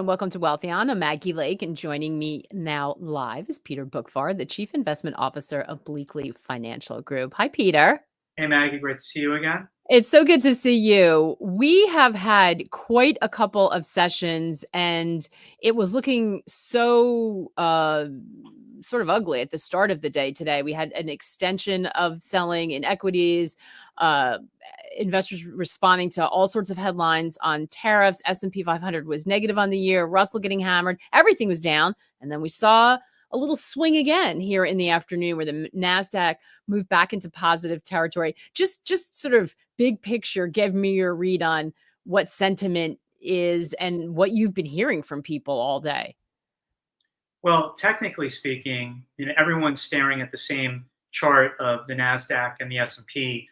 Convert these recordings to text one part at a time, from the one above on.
and welcome to Wealthion. I'm Maggie Lake, and joining me now live is Peter Boockvar, the Chief Investment Officer of Bleakley Financial Group. Hi, Peter. Hey, Maggie, great to see you again. It's so good to see you. We have had quite a couple of sessions, and it was looking so sort of ugly at the start of the day today. We had an extension of selling in equities, uh, investors responding to all sorts of headlines on tariffs. S&P 500 was negative on the year. Russell getting hammered. Everything was down. And then we saw a little swing again here in the afternoon where the NASDAQ moved back into positive territory. Just sort of big picture, give me your read on what sentiment is and what you've been hearing from people all day. Well, technically speaking, everyone's staring at the same chart of the NASDAQ and the S&P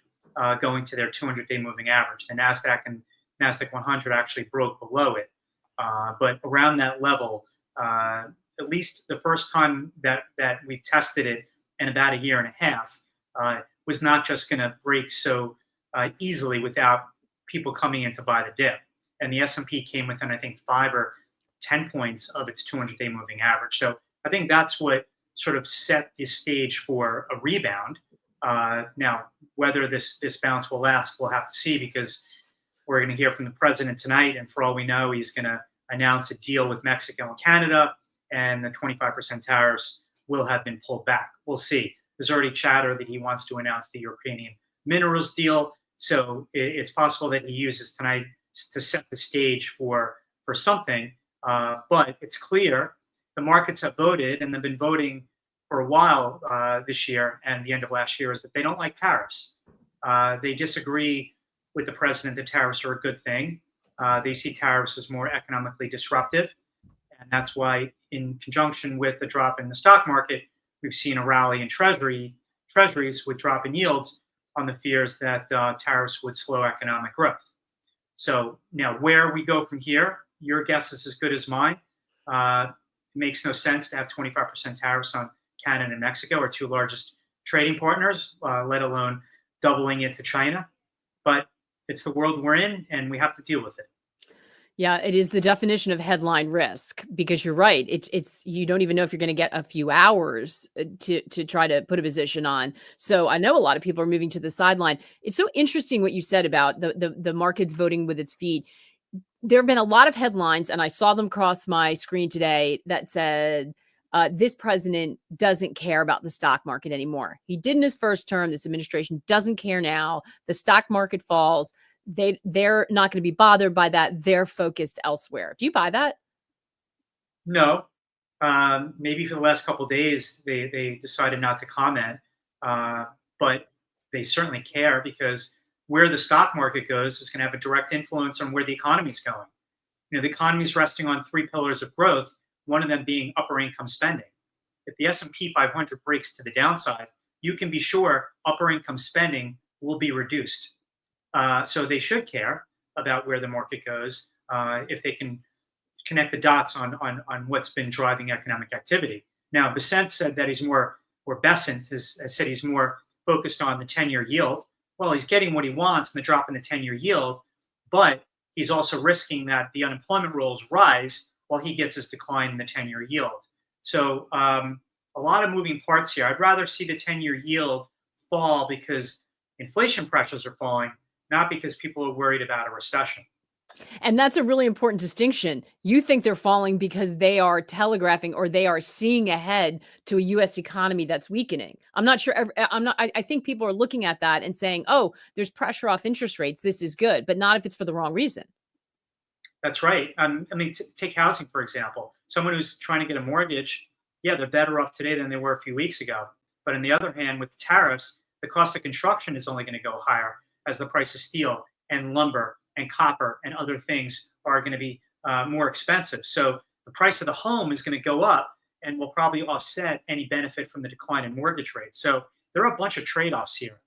going to their 200-day moving average. The NASDAQ and NASDAQ 100 actually broke below it. But around that level, at least the first time that we tested it in about a year and a half, was not just going to break so easily without people coming in to buy the dip. And the S&P came within, I think, 5 or 10 points of its 200-day moving average. So I think that's what sort of set the stage for a rebound. Now, whether this bounce will last, we'll have to see, because we're going to hear from the president tonight. And for all we know, he's going to announce a deal with Mexico and Canada, and the 25% tariffs will have been pulled back. We'll see. There's already chatter that he wants to announce the Ukrainian minerals deal. So it's possible that he uses tonight to set the stage for something. But it's clear the markets have voted, and they've been voting for a while this year and the end of last year, is that they don't like tariffs. They disagree with the president that tariffs are a good thing. They see tariffs as more economically disruptive. And that's why, in conjunction with the drop in the stock market, we've seen a rally in treasuries with drop in yields on the fears that tariffs would slow economic growth. So now where we go from here, your guess is as good as mine. It makes no sense to have 25% tariffs on Canada and Mexico, our two largest trading partners, let alone doubling it to China. But it's the world we're in, and we have to deal with it. Yeah, it is the definition of headline risk, because you're right. It's you don't even know if you're going to get a few hours to try to put a position on. So I know a lot of people are moving to the sideline. It's so interesting what you said about the markets voting with its feet. There have been a lot of headlines, and I saw them cross my screen today, that said, this president doesn't care about the stock market anymore. He did in his first term. This administration doesn't care now. The stock market falls. They're not going to be bothered by that. They're focused elsewhere. Do you buy that? No. Maybe for the last couple of days, they decided not to comment. But they certainly care, because where the stock market goes is going to have a direct influence on where the economy is going. The economy is resting on 3 pillars of growth, one of them being upper income spending. If the S&P 500 breaks to the downside, you can be sure upper income spending will be reduced. So they should care about where the market goes if they can connect the dots on what's been driving economic activity. Now, Besant said that Besant has said he's more focused on the 10-year yield. Well, he's getting what he wants in the drop in the 10-year yield, but he's also risking that the unemployment rolls rise while he gets his decline in the 10-year yield. So a lot of moving parts here. I'd rather see the 10-year yield fall because inflation pressures are falling, not because people are worried about a recession. And that's a really important distinction. You think they're falling because they are telegraphing, or they are seeing ahead to a U.S. economy that's weakening. I'm not sure. I think people are looking at that and saying, oh, there's pressure off interest rates. This is good, but not if it's for the wrong reason. That's right. Take housing, for example. Someone who's trying to get a mortgage, yeah, they're better off today than they were a few weeks ago. But on the other hand, with the tariffs, the cost of construction is only going to go higher, as the price of steel and lumber and copper and other things are going to be more expensive. So the price of the home is going to go up and will probably offset any benefit from the decline in mortgage rates. So there are a bunch of trade-offs here.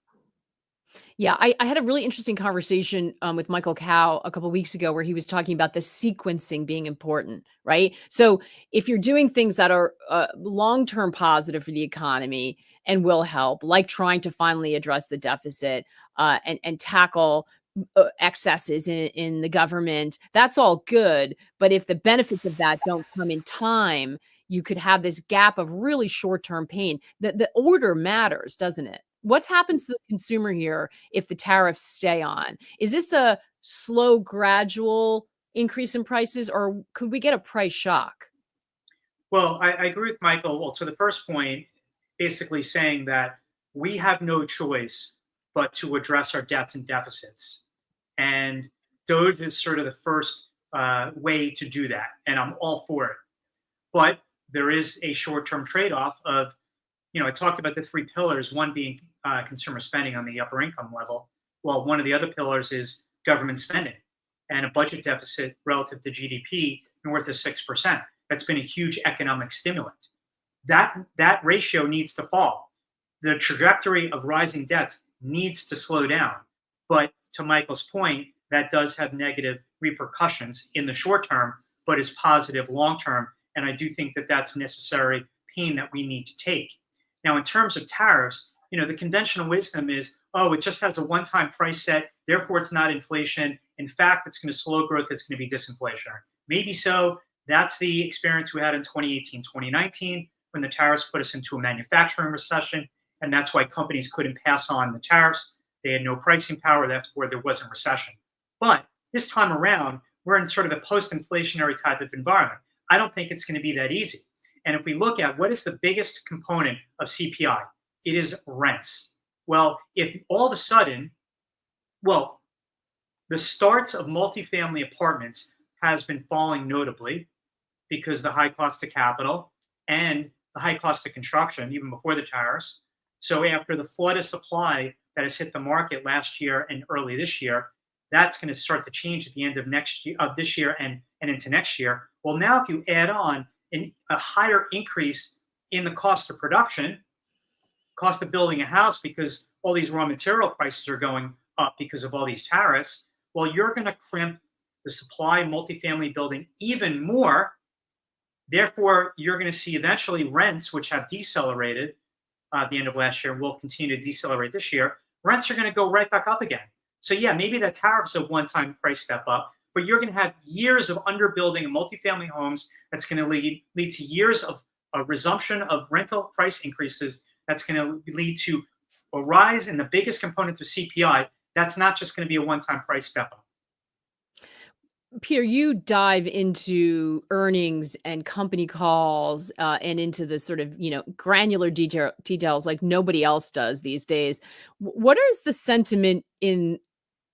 Yeah, I had a really interesting conversation with Michael Cow a couple of weeks ago, where he was talking about the sequencing being important, right? So if you're doing things that are long-term positive for the economy and will help, like trying to finally address the deficit and tackle excesses in the government, that's all good. But if the benefits of that don't come in time, you could have this gap of really short-term pain. The order matters, doesn't it? What happens to the consumer here if the tariffs stay on? Is this a slow, gradual increase in prices, or could we get a price shock? Well, I agree with Michael. Well, to the first point, basically saying that we have no choice but to address our debts and deficits. And Doge is sort of the first way to do that. And I'm all for it. But there is a short term trade off of, I talked about the three pillars, one being consumer spending on the upper income level. Well, one of the other pillars is government spending and a budget deficit relative to GDP north of 6%. That's been a huge economic stimulant. That ratio needs to fall. The trajectory of rising debts needs to slow down. But to Michael's point, that does have negative repercussions in the short term, but is positive long term. And I do think that that's necessary pain that we need to take. Now, in terms of tariffs, the conventional wisdom is, oh, it just has a one-time price set, therefore it's not inflation. In fact, it's going to slow growth, it's going to be disinflationary. Maybe so. That's the experience we had in 2018, 2019, when the tariffs put us into a manufacturing recession. And that's why companies couldn't pass on the tariffs. They had no pricing power. That's where there wasn't recession. But this time around, we're in sort of a post-inflationary type of environment. I don't think it's going to be that easy. And if we look at what is the biggest component of CPI, it is rents. Well, if all of a sudden, the starts of multifamily apartments has been falling notably because the high cost of capital and the high cost of construction, even before the tariffs. So after the flood of supply that has hit the market last year and early this year, that's going to start to change at the end of this year and into next year. Well, now if you add on a higher increase in the cost of production, cost of building a house, because all these raw material prices are going up because of all these tariffs, well, you're going to crimp the supply multifamily building even more. Therefore, you're going to see eventually rents, which have decelerated at the end of last year, will continue to decelerate this year. Rents are going to go right back up again. So yeah, maybe that tariff's a one-time price step up, but you're going to have years of underbuilding of multifamily homes. That's going to lead to years of a resumption of rental price increases. That's going to lead to a rise in the biggest component of CPI. That's not just going to be a one-time price step up. Peter, you dive into earnings and company calls and into the sort of, granular details like nobody else does these days. What is the sentiment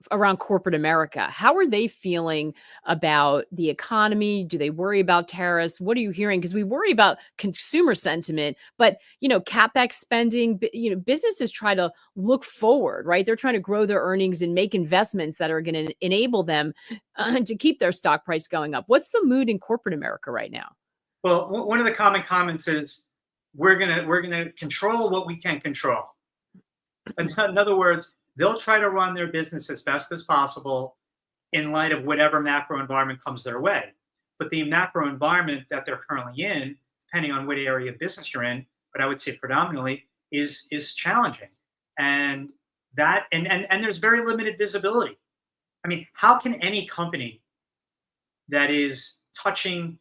around corporate America? How are they feeling about the economy? Do they worry about tariffs? What are you hearing? Because we worry about consumer sentiment, but CapEx spending, businesses try to look forward, right? They're trying to grow their earnings and make investments that are going to enable them to keep their stock price going up. What's the mood in corporate America right now? Well, one of the common comments is we're gonna control what we can control. In other words, they'll try to run their business as best as possible in light of whatever macro environment comes their way. But the macro environment that they're currently in, depending on what area of business you're in, but I would say predominantly, is challenging. And there's very limited visibility. I mean, how can any company that is touching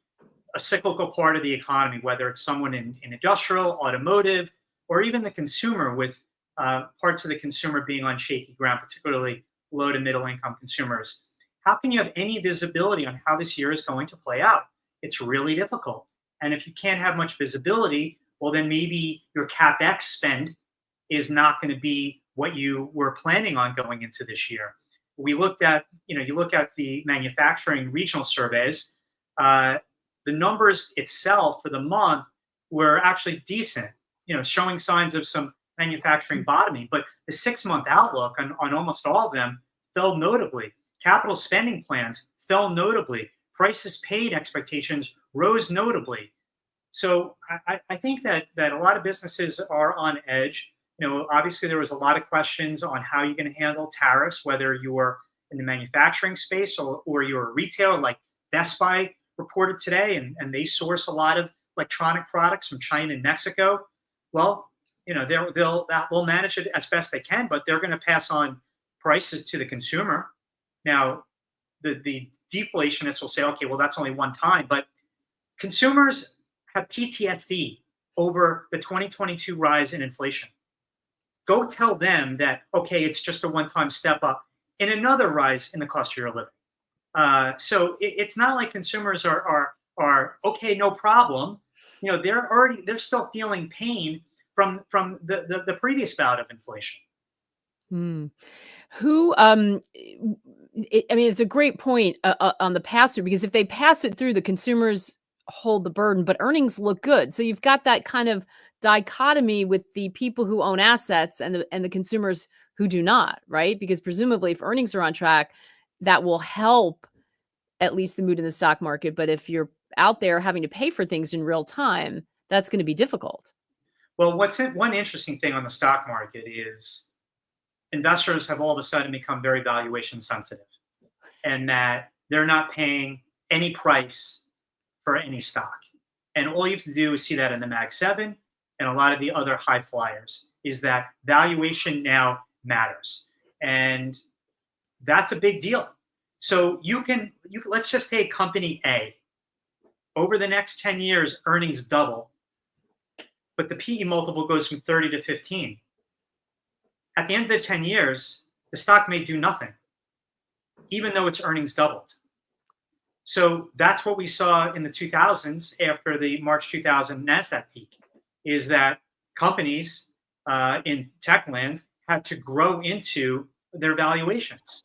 a cyclical part of the economy, whether it's someone in industrial, automotive, or even the consumer, with parts of the consumer being on shaky ground, particularly low to middle income consumers, how can you have any visibility on how this year is going to play out? It's really difficult. And if you can't have much visibility, well, then maybe your CapEx spend is not going to be what you were planning on going into this year. We looked at, you look at the manufacturing regional surveys, the numbers itself for the month were actually decent, showing signs of some manufacturing bottoming, but the 6-month outlook on almost all of them fell notably. Capital spending plans fell notably. Prices paid expectations rose notably. So I think that a lot of businesses are on edge. Obviously there was a lot of questions on how you're going to handle tariffs, whether you're in the manufacturing space or you're a retailer like Best Buy reported today, and they source a lot of electronic products from China and Mexico. Well, they'll manage it as best they can, but they're going to pass on prices to the consumer. Now, the deflationists will say, okay, well, that's only one time, but consumers have PTSD over the 2022 rise in inflation. Go tell them that, okay, it's just a one-time step up in another rise in the cost of your living. So it's not like consumers are okay, no problem. You know, they're still feeling pain from the previous bout of inflation. Hmm. Who, I mean, it's a great point on the pass through, because if they pass it through, the consumers hold the burden, but earnings look good. So you've got that kind of dichotomy with the people who own assets and the consumers who do not, right? Because presumably, if earnings are on track, that will help at least the mood in the stock market. But if you're out there having to pay for things in real time, that's going to be difficult. Well, one interesting thing on the stock market is investors have all of a sudden become very valuation sensitive, and that they're not paying any price for any stock. And all you have to do is see that in the Mag 7 and a lot of the other high flyers, is that valuation now matters. And that's a big deal. So let's just take company A. Over the next 10 years, earnings double, but the PE multiple goes from 30 to 15. At the end of the 10 years, the stock may do nothing, even though its earnings doubled. So that's what we saw in the 2000s after the March 2000 NASDAQ peak, is that companies in tech land had to grow into their valuations.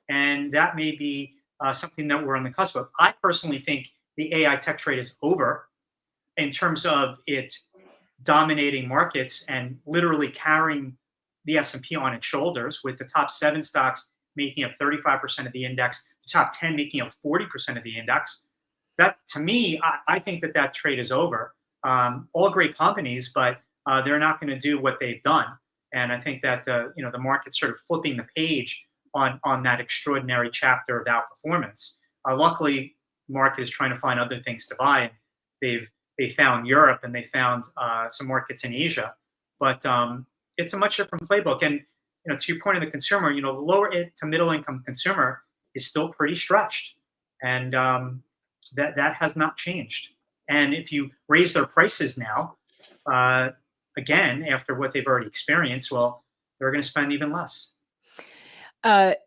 And that may be something that we're on the cusp of. I personally think the AI tech trade is over in terms of it dominating markets and literally carrying the S&P on its shoulders, with the top 7 stocks making up 35% of the index, the top 10 making up 40% of the index. That, to me, I think that trade is over. All great companies, but they're not going to do what they've done. And I think that the market's sort of flipping the page on that extraordinary chapter of outperformance. Luckily, the market is trying to find other things to buy. They found Europe, and they found some markets in Asia, but it's a much different playbook. And to your point of the consumer, the lower to middle income consumer is still pretty stretched, and that has not changed. And if you raise their prices now, again, after what they've already experienced, well, they're going to spend even less.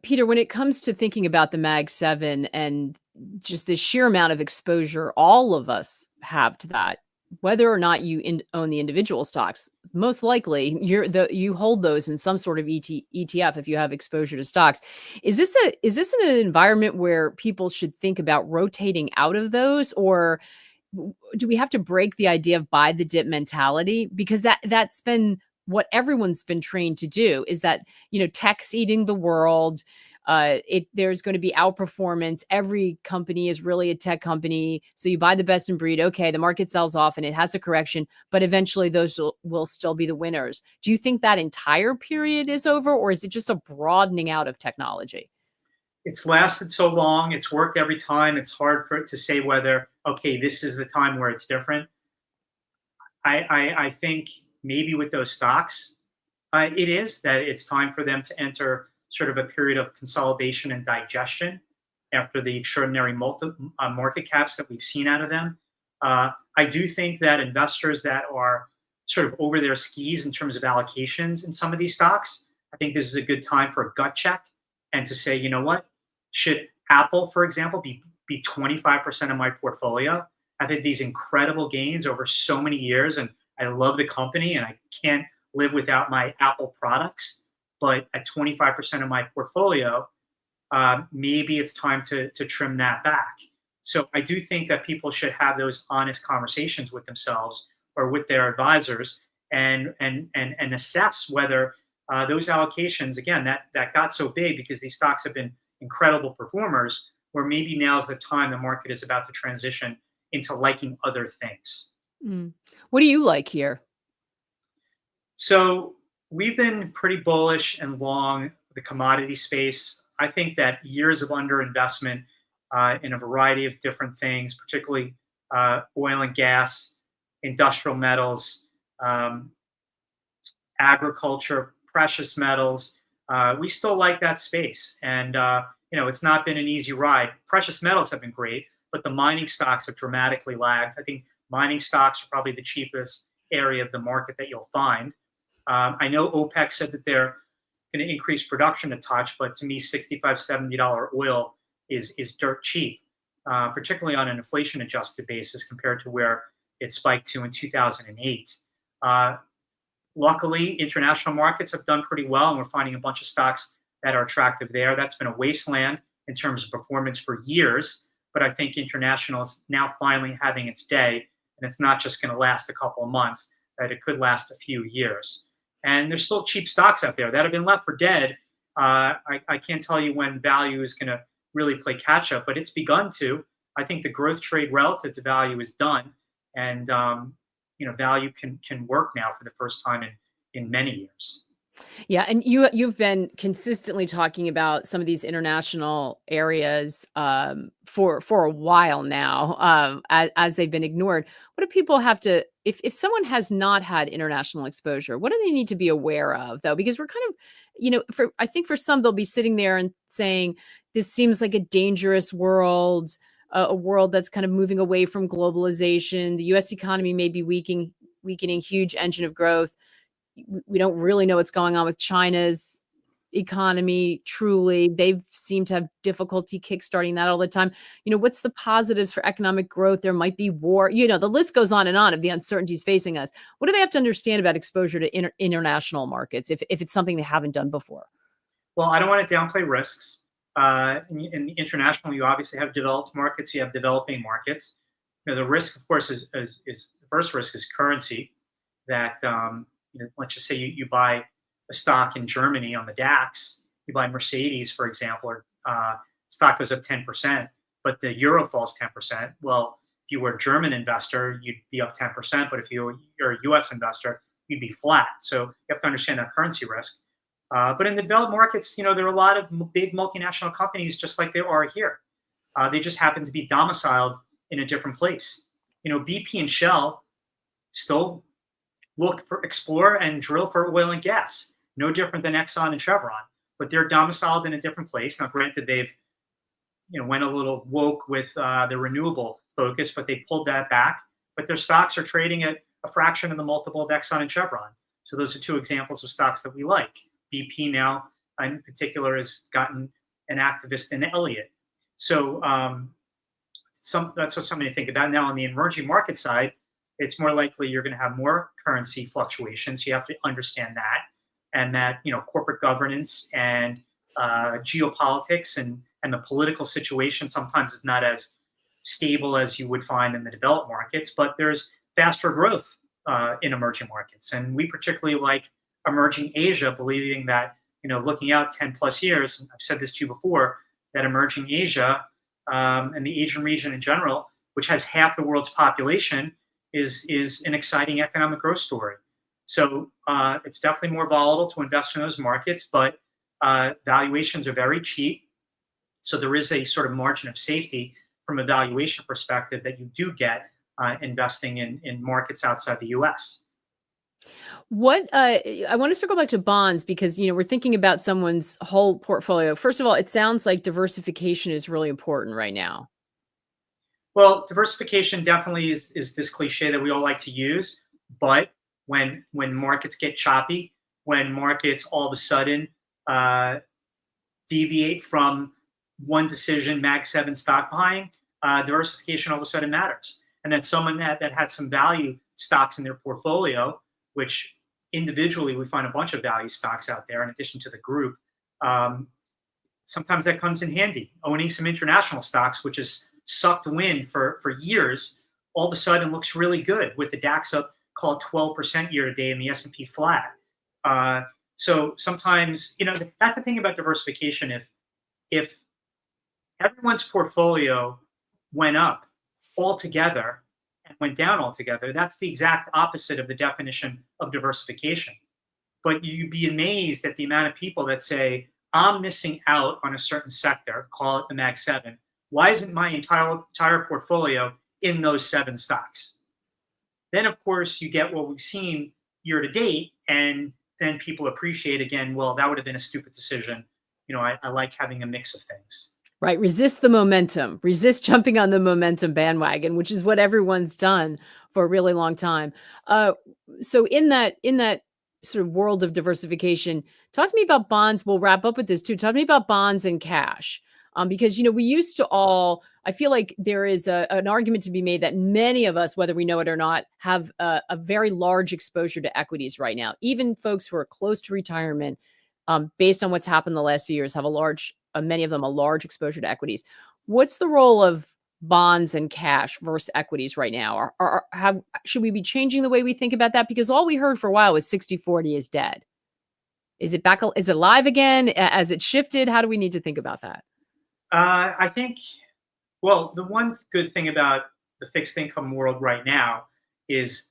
Peter, when it comes to thinking about the Mag 7 and just the sheer amount of exposure all of us have to that, whether or not you own the individual stocks, most likely you hold those in some sort of ETF if you have exposure to stocks. Is this an environment where people should think about rotating out of those, or do we have to break the idea of buy the dip mentality? Because that's been what everyone's been trained to do, is that, tech's eating the world. There's going to be outperformance. Every company is really a tech company. So you buy the best in breed. Okay, the market sells off and it has a correction, but eventually those will still be the winners. Do you think that entire period is over, or is it just a broadening out of technology? It's lasted so long. It's worked every time. It's hard for it to say whether, okay, this is the time where it's different. I think maybe with those stocks, it is that it's time for them to enter sort of a period of consolidation and digestion after the extraordinary market caps that we've seen out of them. I do think that investors that are sort of over their skis in terms of allocations in some of these stocks, I think this is a good time for a gut check and to say, you know what, should Apple, for example, be 25% of my portfolio? I've had these incredible gains over so many years, and I love the company, and I can't live without my Apple products. But at 25% of my portfolio, maybe it's time to trim that back. So I do think that people should have those honest conversations with themselves or with their advisors, and assess whether those allocations, again, that got so big because these stocks have been incredible performers, where maybe now's the time the market is about to transition into liking other things. Mm. What do you like here? So we've been pretty bullish and long the commodity space. I think that years of underinvestment in a variety of different things, particularly oil and gas, industrial metals, agriculture, precious metals, we still like that space. And, it's not been an easy ride. Precious metals have been great, but the mining stocks have dramatically lagged. I think mining stocks are probably the cheapest area of the market that you'll find. I know OPEC said that they're going to increase production a touch, but to me, $65, $70 oil is dirt cheap, particularly on an inflation adjusted basis compared to where it spiked to in 2008. Luckily, international markets have done pretty well, and we're finding a bunch of stocks that are attractive there. That's been a wasteland in terms of performance for years, but I think international is now finally having its day, and it's not just going to last a couple of months, that it could last a few years. And there's still cheap stocks out there that have been left for dead. I can't tell you when value is going to really play catch up, but it's begun to. I think the growth trade relative to value is done, and value can work now for the first time in many years. Yeah, and you've been consistently talking about some of these international areas for a while now, as they've been ignored. What do people have to, if someone has not had international exposure, what do they need to be aware of, though? Because we're kind of, I think for some, they'll be sitting there and saying, this seems like a dangerous world, a world that's kind of moving away from globalization. The U.S. economy may be weakening, huge engine of growth. We don't really know what's going on with China's economy. Truly, they've seemed to have difficulty kickstarting that all the time. What's the positives for economic growth? There might be war. The list goes on and on of the uncertainties facing us. What do they have to understand about exposure to international markets if it's something they haven't done before? Well, I don't want to downplay risks. In international, you obviously have developed markets, you have developing markets. The risk, of course, is the first risk is currency. That let's just say you buy a stock in Germany on the DAX, you buy Mercedes, for example, or stock goes up 10%, but the euro falls 10%. Well, if you were a German investor, you'd be up 10%, but if you're a US investor, you'd be flat. So you have to understand that currency risk. But in the developed markets, there are a lot of big multinational companies just like there are here. They just happen to be domiciled in a different place. BP and Shell still explore and drill for oil and gas. No different than Exxon and Chevron, but they're domiciled in a different place. Now, granted, they've went a little woke with the renewable focus, but they pulled that back. But their stocks are trading at a fraction of the multiple of Exxon and Chevron. So those are two examples of stocks that we like. BP now, in particular, has gotten an activist in Elliott. So that's what something to think about. Now, on the emerging market side, it's more likely you're going to have more currency fluctuations. You have to understand that, and that corporate governance and geopolitics and the political situation sometimes is not as stable as you would find in the developed markets. But there's faster growth in emerging markets, and we particularly like emerging Asia, believing that looking out 10 plus years. I've said this to you before, that emerging Asia and the Asian region in general, which has half the world's population, is an exciting economic growth story. So it's definitely more volatile to invest in those markets, but valuations are very cheap. So there is a sort of margin of safety from a valuation perspective that you do get investing in markets outside the US. What I want to circle back to bonds because we're thinking about someone's whole portfolio. First of all, it sounds like diversification is really important right now. Well, diversification definitely is this cliche that we all like to use, but when markets get choppy, when markets all of a sudden deviate from one decision, Mag 7 stock buying, diversification all of a sudden matters. And then someone that had some value stocks in their portfolio, which individually we find a bunch of value stocks out there in addition to the group, sometimes that comes in handy. Owning some international stocks, which is sucked wind for years, all of a sudden looks really good with the DAX up, call it 12% year to date, and the S&P flat. So sometimes, that's the thing about diversification. If everyone's portfolio went up altogether and went down altogether, that's the exact opposite of the definition of diversification. But you'd be amazed at the amount of people that say, I'm missing out on a certain sector, call it the Mag 7. Why isn't my entire portfolio in those 7 stocks? Then, of course, you get what we've seen year to date, and then people appreciate again, well, that would have been a stupid decision. I like having a mix of things. Right. Resist the momentum. Resist jumping on the momentum bandwagon, which is what everyone's done for a really long time. Uh, so in that sort of world of diversification, talk to me about bonds. We'll wrap up with this too. Talk to me about bonds and cash. Because we used to all. I feel like there is an argument to be made that many of us, whether we know it or not, have a very large exposure to equities right now. Even folks who are close to retirement, based on what's happened the last few years, have many of them a large exposure to equities. What's the role of bonds and cash versus equities right now? Should we be changing the way we think about that? Because all we heard for a while was 60-40 is dead. Is it back? Is it alive again? Has it shifted? How do we need to think about that? I think, well, the one good thing about the fixed income world right now is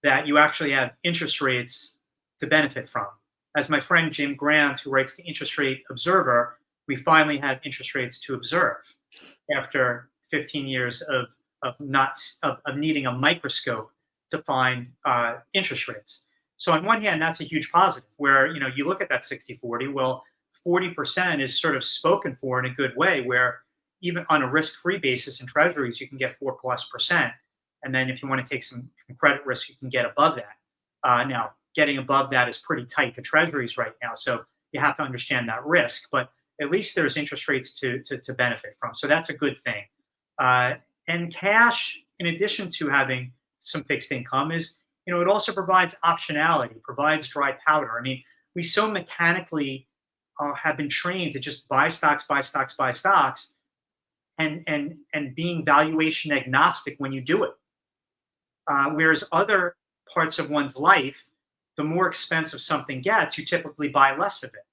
that you actually have interest rates to benefit from. As my friend Jim Grant, who writes the Interest Rate Observer, we finally have interest rates to observe after 15 years of needing a microscope to find interest rates. So on one hand, that's a huge positive where, you look at that 60-40, well, 40% is sort of spoken for in a good way, where even on a risk-free basis in treasuries, you can get 4+%. And then if you want to take some credit risk, you can get above that. Now, getting above that is pretty tight to treasuries right now. So you have to understand that risk, but at least there's interest rates to benefit from. So that's a good thing. And cash, in addition to having some fixed income, is, it also provides optionality, provides dry powder. I mean, we so mechanically have been trained to just buy stocks, and being valuation agnostic when you do it. Whereas other parts of one's life, the more expensive something gets, you typically buy less of it.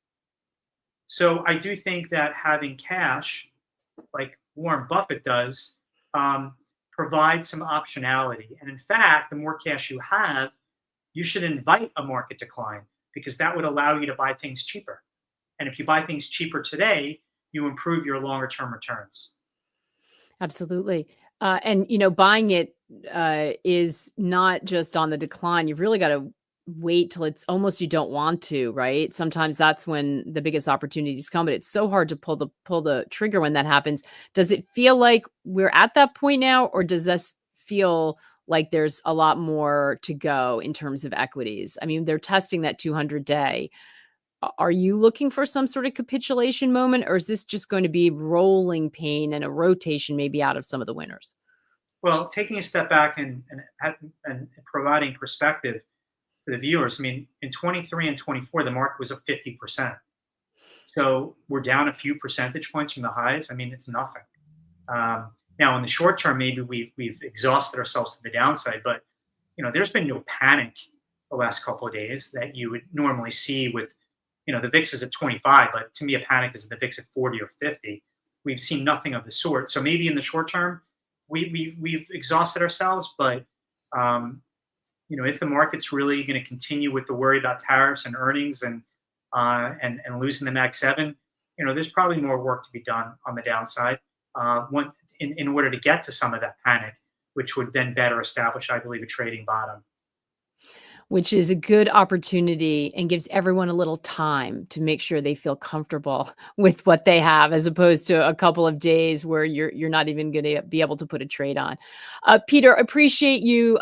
So I do think that having cash, like Warren Buffett does, provides some optionality. And in fact, the more cash you have, you should invite a market decline, because that would allow you to buy things cheaper. And if you buy things cheaper today, you improve your longer term returns. Absolutely. And, buying it is not just on the decline. You've really got to wait till it's almost you don't want to, right? Sometimes that's when the biggest opportunities come, but it's so hard to pull the trigger when that happens. Does it feel like we're at that point now, or does this feel like there's a lot more to go in terms of equities? I mean, they're testing that 200-day. Are you looking for some sort of capitulation moment, or is this just going to be rolling pain and a rotation maybe out of some of the winners? Well, taking a step back and providing perspective for the viewers, I mean, in 23 and 24, the market was up 50%. So we're down a few percentage points from the highs. I mean, it's nothing. Now, in the short term, maybe we've exhausted ourselves to the downside, but there's been no panic the last couple of days that you would normally see with, the VIX is at 25, but to me, a panic is the VIX at 40 or 50. We've seen nothing of the sort. So maybe in the short term, we've exhausted ourselves, but if the market's really going to continue with the worry about tariffs and earnings and losing the Mag 7, there's probably more work to be done on the downside in order to get to some of that panic, which would then better establish, I believe, a trading bottom. Which is a good opportunity and gives everyone a little time to make sure they feel comfortable with what they have, as opposed to a couple of days where you're not even going to be able to put a trade on. Peter, appreciate you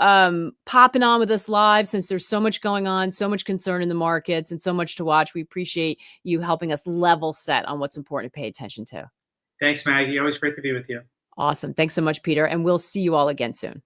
popping on with us live, since there's so much going on, so much concern in the markets, and so much to watch. We appreciate you helping us level set on what's important to pay attention to. Thanks, Maggie. Always great to be with you. Awesome. Thanks so much, Peter. And we'll see you all again soon.